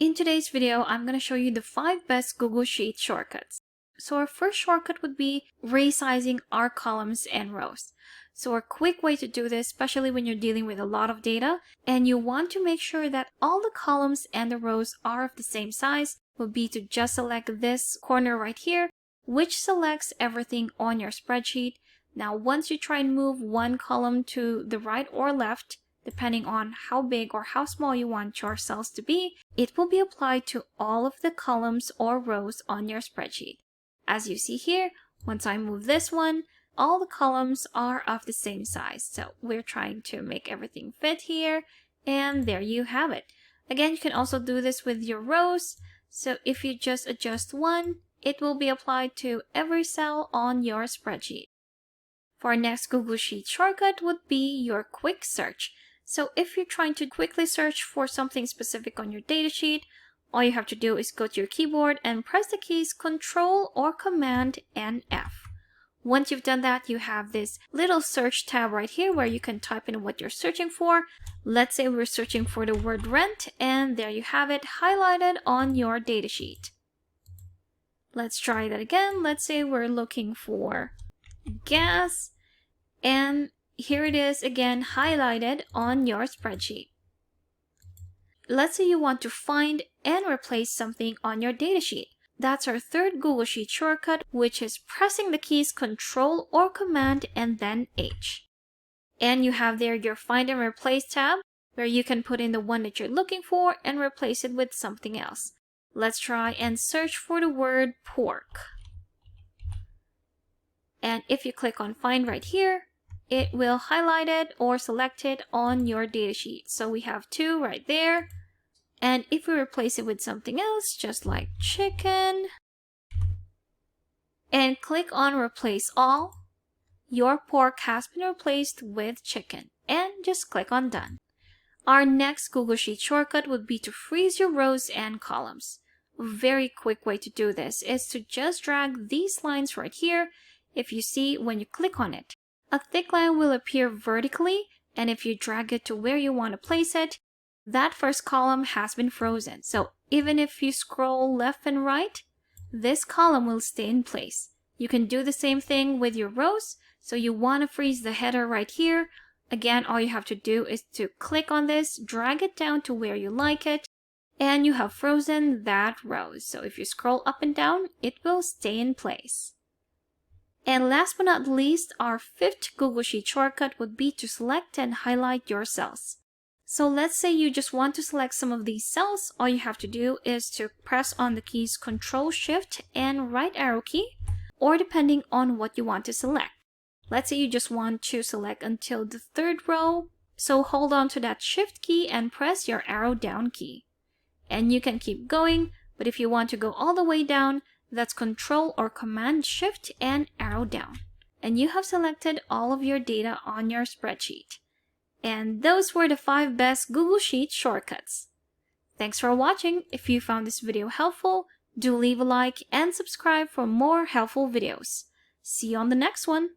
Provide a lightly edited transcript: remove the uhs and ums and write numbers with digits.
In today's video, I'm going to show you the 5 best Google Sheet shortcuts. So our first shortcut would be resizing our columns and rows. So a quick way to do this, especially when you're dealing with a lot of data and you want to make sure that all the columns and the rows are of the same size, would be to just select this corner right here, which selects everything on your spreadsheet. Now, once you try and move one column to the right or left, depending on how big or how small you want your cells to be, it will be applied to all of the columns or rows on your spreadsheet. As you see here, once I move this one, all the columns are of the same size. So we're trying to make everything fit here, and there you have it. Again, you can also do this with your rows. So if you just adjust one, it will be applied to every cell on your spreadsheet. For our next Google Sheet shortcut would be your quick search. So if you're trying to quickly search for something specific on your datasheet, all you have to do is go to your keyboard and press the keys Control or Command and F. Once you've done that, you have this little search tab right here where you can type in what you're searching for. Let's say we're searching for the word rent, and there you have it highlighted on your datasheet. Let's try that again. Let's say we're looking for gas, and here it is again highlighted on your spreadsheet. Let's say you want to find and replace something on your datasheet. That's our third Google Sheet shortcut, which is pressing the keys Control or Command and then H. And you have there your Find and Replace tab, where you can put in the one that you're looking for and replace it with something else. Let's try and search for the word pork. And if you click on Find right here, it will highlight it or select it on your datasheet. So we have 2 right there. And if we replace it with something else, just like chicken, and click on Replace All, your pork has been replaced with chicken. And just click on Done. Our next Google Sheet shortcut would be to freeze your rows and columns. A very quick way to do this is to just drag these lines right here. If you see, when you click on it, a thick line will appear vertically, and if you drag it to where you want to place it, that first column has been frozen. So even if you scroll left and right, this column will stay in place. You can do the same thing with your rows. So you want to freeze the header right here. Again, all you have to do is to click on this, drag it down to where you like it, and you have frozen that row. So if you scroll up and down, it will stay in place. And last but not least, our 5th Google Sheet shortcut would be to select and highlight your cells. So let's say you just want to select some of these cells. All you have to do is to press on the keys Control, Shift, and right arrow key, or depending on what you want to select. Let's say you just want to select until the 3rd row. So hold on to that Shift key and press your arrow down key. And you can keep going, but if you want to go all the way down, that's Control or Command Shift and arrow down. And you have selected all of your data on your spreadsheet. And those were the 5 best Google Sheet shortcuts. Thanks for watching. If you found this video helpful, do leave a like and subscribe for more helpful videos. See you on the next one.